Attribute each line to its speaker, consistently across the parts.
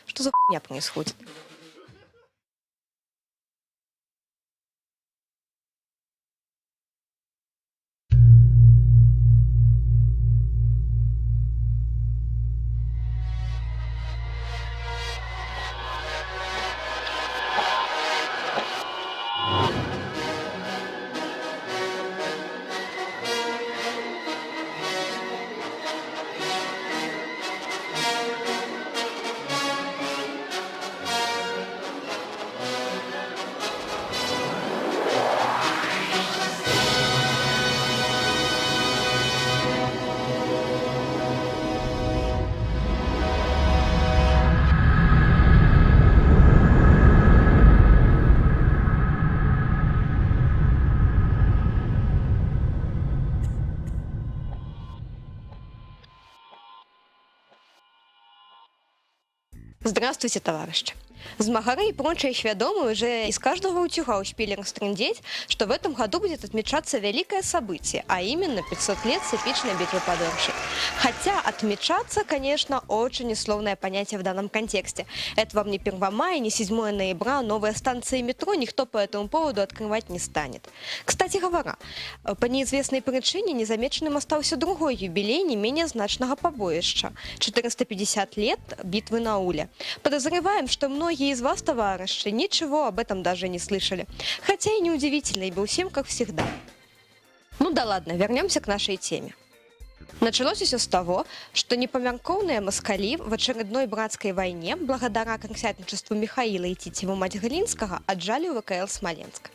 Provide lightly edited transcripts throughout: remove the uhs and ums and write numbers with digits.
Speaker 1: Что за хуйня происходит? Здравствуйте, товарищи! Змагары и прочие свядомые уже из каждого утюга успели растрындеть, что в этом году будет отмечаться великое событие, а именно 500 лет с эпичной битвы под Оршей. Хотя отмечаться, конечно, очень условное понятие в данном контексте. Это вам не 1 мая, не 7 ноября, новые станции метро никто по этому поводу открывать не станет. Кстати говоря, по неизвестной причине незамеченным остался другой юбилей не менее значного побоища – 450 лет битвы на Уле. Подозреваем, что многие из вас, товарищи, ничего об этом даже не слышали. Хотя и неудивительно, ибо всем как всегда. Ну да ладно, вернемся к нашей теме. Началось все с того, что непомерковные москали в очередной братской войне, благодаря консятничеству Михаила и Титьеву мать Глинского, отжали у ВКЛ Смоленск.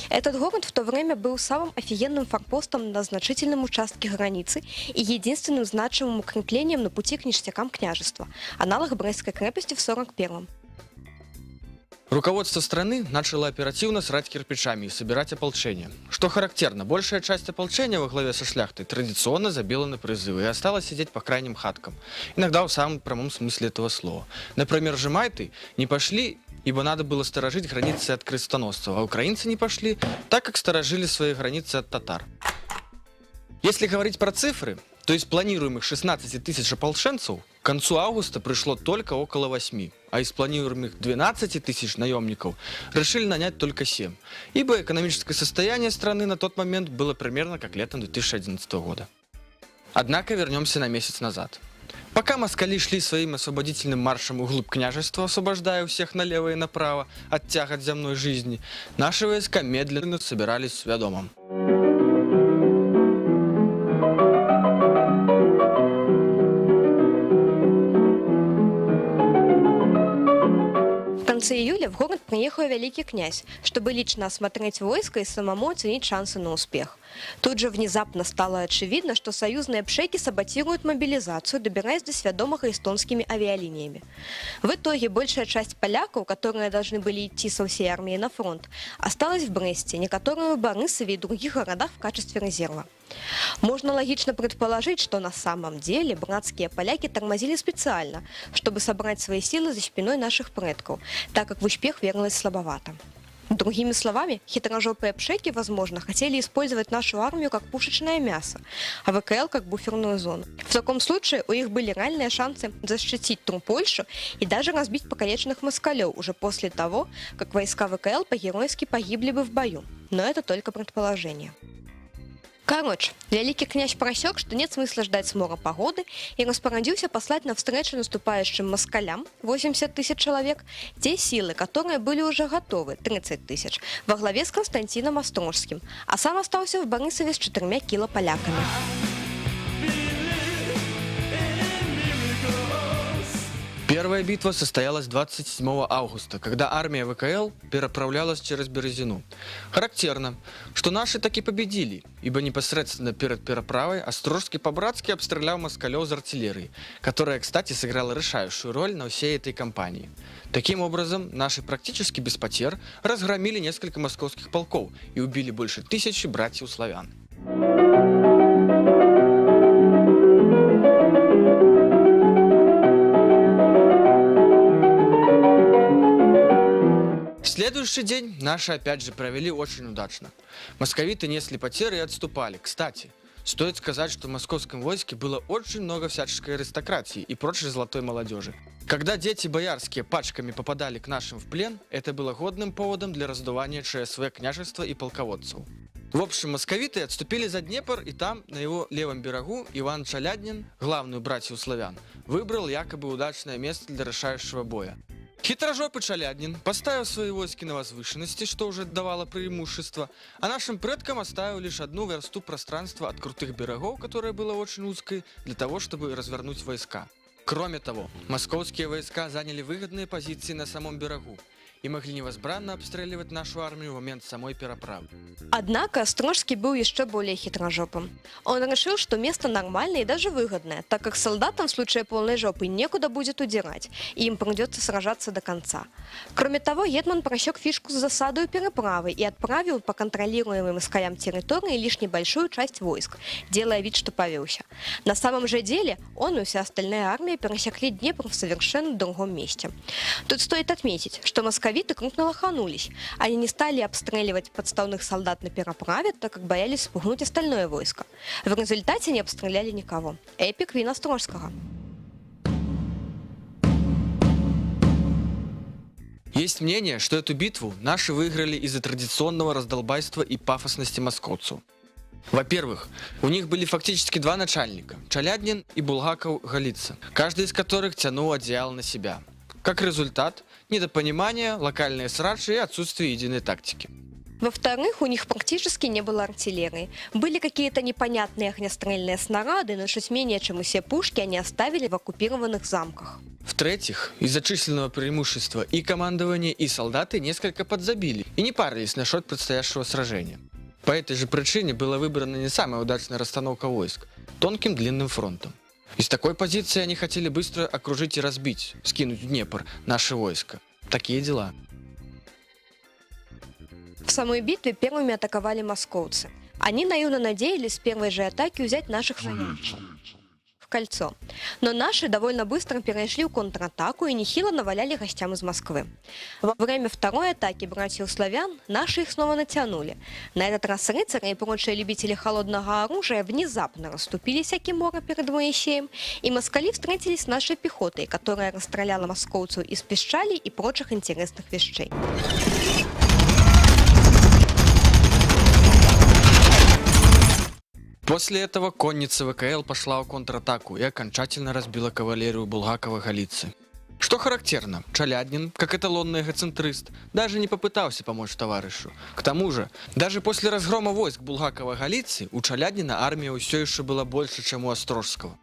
Speaker 1: Этот город в то время был самым офигенным форпостом на значительном участке границы и единственным значимым укреплением на пути к ништякам княжества, аналог Брестской крепости в 41-м.
Speaker 2: Руководство страны начало оперативно срать кирпичами и собирать ополчение. Что характерно, большая часть ополчения во главе со шляхтой традиционно забила на призывы и осталась сидеть по крайним хаткам, иногда в самом прямом смысле этого слова. Например, жемайты не пошли, ибо надо было сторожить границы от крестоносцев, а украинцы не пошли, так как сторожили свои границы от татар. Если говорить про цифры, то из планируемых 16 тысяч ополченцев к концу августа пришло только около 8, а из планируемых 12 тысяч наемников решили нанять только 7, ибо экономическое состояние страны на тот момент было примерно как летом 2011 года. Однако вернемся на месяц назад. Пока москали шли своим освободительным маршем вглубь княжества, освобождая у всех налево и направо от тягот земной жизни, наши войска медленно собирались в Свядомом.
Speaker 1: В конце июля в город приехал великий князь, чтобы лично осмотреть войско и самому оценить шансы на успех. Тут же внезапно стало очевидно, что союзные пшеки саботируют мобилизацию, добираясь до Свядомого эстонскими авиалиниями. В итоге большая часть поляков, которые должны были идти со всей армией на фронт, осталась в Бресте, некоторые в Борисове и других городах в качестве резерва. Можно логично предположить, что на самом деле братские поляки тормозили специально, чтобы собрать свои силы за спиной наших предков, так как в успех верилось слабовато. Другими словами, хитрожопые пшеки, возможно, хотели использовать нашу армию как пушечное мясо, а ВКЛ как буферную зону. В таком случае у них были реальные шансы защитить Польшу и даже разбить покалеченных москалев уже после того, как войска ВКЛ по-геройски погибли бы в бою. Но это только предположение. Короче, великий князь просек, что нет смысла ждать смора погоды, и распорядился послать навстречу наступающим москалям, 80 тысяч человек, те силы, которые были уже готовы, 30 тысяч, во главе с Константином Острожским, а сам остался в Борисове с 4 килополяками.
Speaker 2: Первая битва состоялась 27 августа, когда армия ВКЛ переправлялась через Березину. Характерно, что наши таки победили, ибо непосредственно перед переправой Острожский по-братски обстрелял москалев из артиллерии, которая, кстати, сыграла решающую роль на всей этой кампании. Таким образом, наши практически без потерь разгромили несколько московских полков и убили больше 1000 братьев-славян. Следующий день наши опять же провели очень удачно. Московиты несли потери и отступали. Кстати, Стоит сказать, что в московском войске было очень много всяческой аристократии и прочей золотой молодежи. Когда дети боярские пачками попадали к нашим в плен, это было годным поводом для раздувания ЧСВ княжества и полководцев. В общем, московиты отступили за Днепр, и там, на его левом берегу, Иван Чаляднин, главную братью славян, выбрал якобы удачное место для решающего боя. Хитрожопый Чаляднин поставил свои войски на возвышенности, что уже давало преимущество, а нашим предкам оставил лишь одну версту пространства от крутых берегов, которое было очень узкой, для того, чтобы развернуть войска. Кроме того, московские войска заняли выгодные позиции на самом берегу и могли невозбранно обстреливать нашу армию в момент самой переправы.
Speaker 1: Однако Острожский был еще более хитрожопым. Он решил, что место нормальное и даже выгодное, так как солдатам в случае полной жопы некуда будет удирать, и им придется сражаться до конца. Кроме того, гетман просек фишку с засадой переправы и отправил по контролируемым москалям территории лишь небольшую часть войск, делая вид, что повелся. На самом же деле он и вся остальная армия пересекли Днепр в совершенно другом месте. Тут стоит отметить, что московиты крупно лоханулись. Они не стали обстреливать подставных солдат на переправе, так как боялись спугнуть остальное войско. В результате не обстреляли никого. Эпик Вина Острожского.
Speaker 2: Есть мнение, что эту битву наши выиграли из-за традиционного раздолбайства и пафосности московцев. Во-первых, у них были фактически два начальника – Чаляднин и Булгаков-Голица, каждый из которых тянул одеяло на себя. Как результат – недопонимание, локальные срачи и отсутствие единой тактики.
Speaker 1: Во-вторых, у них практически не было артиллерии. Были какие-то непонятные огнестрельные снаряды, но чуть менее чем и все пушки они оставили в оккупированных замках.
Speaker 2: В-третьих, из-за численного преимущества и командование, и солдаты несколько подзабили и не парились насчет предстоящего сражения. По этой же причине была выбрана не самая удачная расстановка войск – тонким длинным фронтом. Из такой позиции они хотели быстро окружить и разбить, скинуть в Днепр наши войска. Такие дела.
Speaker 1: В самой битве первыми атаковали московцы. Они наивно надеялись с первой же атаки взять наших военных в кольцо. Но наши довольно быстро перешли в контратаку и нехило наваляли гостям из Москвы. Во время второй атаки братьев славян наши их снова натянули. На этот раз рыцари и прочие любители холодного оружия внезапно расступились Акимора перед Моисеем, и москали встретились с нашей пехотой, которая расстреляла московцев из пищалей и прочих интересных вещей.
Speaker 2: После этого конница ВКЛ пошла в контратаку и окончательно разбила кавалерию Булгакова-Голицы. Что характерно, Чаляднин, как эталонный эгоцентрист, даже не попытался помочь товарищу. К тому же, даже после разгрома войск Булгакова-Голицы у Чаляднина армия все еще была больше, чем у Острожского.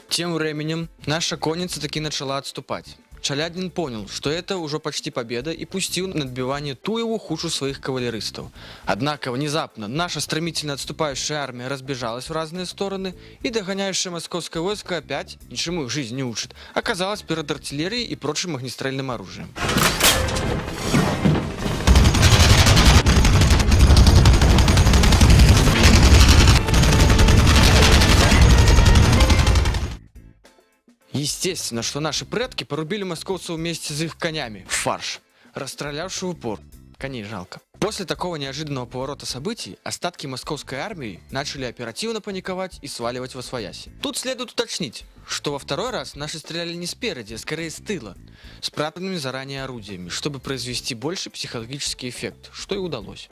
Speaker 2: Тем временем наша конница таки начала отступать. Чаляднин понял, что это уже почти победа, и пустил на отбивание Туеву худшую своих кавалеристов. Однако внезапно наша стремительно отступающая армия разбежалась в разные стороны, и догоняющее московское войско опять, ничему их жизнь не учит, оказалось перед артиллерией и прочим огнестрельным оружием. Естественно, что наши предки порубили московцев вместе с их конями в фарш, расстрелявший в упор. Коней жалко. После такого неожиданного поворота событий остатки московской армии начали оперативно паниковать и сваливать восвояси. Тут следует уточнить, что во второй раз наши стреляли не спереди, а скорее с тыла, спрятанными заранее орудиями, чтобы произвести больший психологический эффект, что и удалось.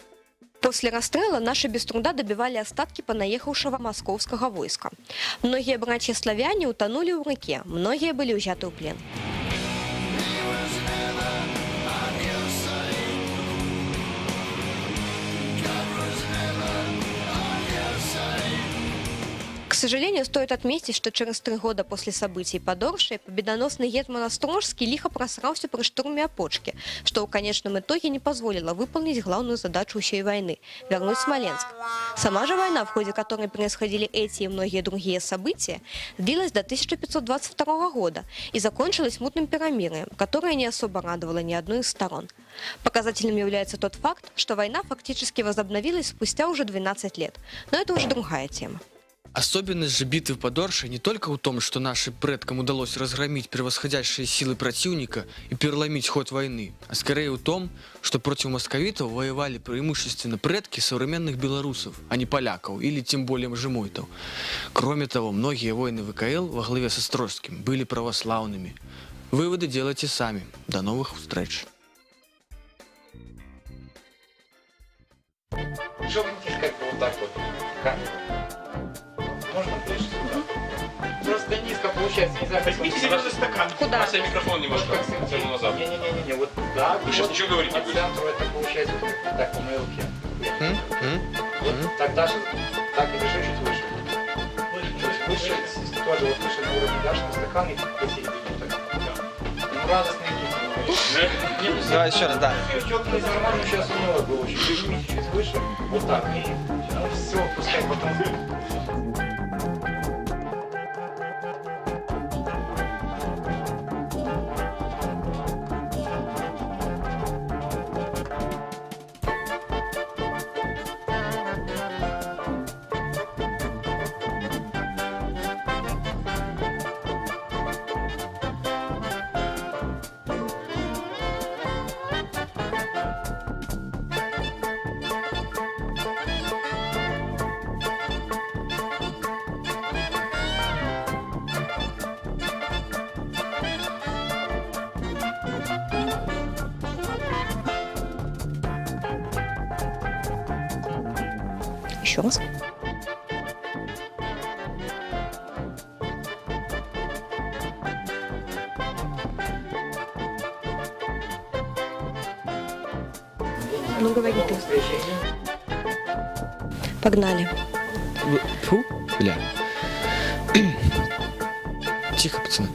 Speaker 1: После расстрела наши без труда добивали остатки понаехавшего московского войска. Многие братья-славяне утонули в реке, многие были взяты в плен. К сожалению, стоит отметить, что через 3 года после событий под Оршей победоносный гетман Острожский лихо просрался при штурме Опочки, что в конечном итоге не позволило выполнить главную задачу всей войны – вернуть Смоленск. Сама же война, в ходе которой происходили эти и многие другие события, длилась до 1522 года и закончилась мутным перемирием, которое не особо радовало ни одну из сторон. Показательным является тот факт, что война фактически возобновилась спустя уже 12 лет, но это уже другая тема.
Speaker 2: Особенность же битвы под Оршей не только в том, что нашим предкам удалось разгромить превосходящие силы противника и переломить ход войны, а скорее в том, что против московитов воевали преимущественно предки современных белорусов, а не поляков или тем более жемойтов. Кроме того, многие воины ВКЛ во главе с Острожским были православными. Выводы делайте сами. До новых встреч.
Speaker 3: Жопнитесь как-то вот так вот. Камеру. Можно ближе сюда? Просто низко получается, не знаю.
Speaker 4: Возьмите серьезный стакан.
Speaker 1: Куда?
Speaker 4: Вася, микрофон немножко тяну назад.
Speaker 3: Не-не-не, вот так.
Speaker 4: Вы сейчас ничего говорить не
Speaker 3: По
Speaker 4: будете.
Speaker 3: центру это получается так по моей руке.
Speaker 2: М?
Speaker 3: Вот так даже, так и держи чуть выше. Выше, тоже вот выше на уровне дашь на стакан и посередине вот так. Ну, радостный гид.
Speaker 2: Давай еще раз, да.
Speaker 3: Четко из нормально сейчас уныло было. Чуть чуть выше. Вот так. И ну, все, пускай потом.
Speaker 1: Еще раз. Ну, говори ты. Погнали.
Speaker 2: Фу, бля. Тихо, пацаны.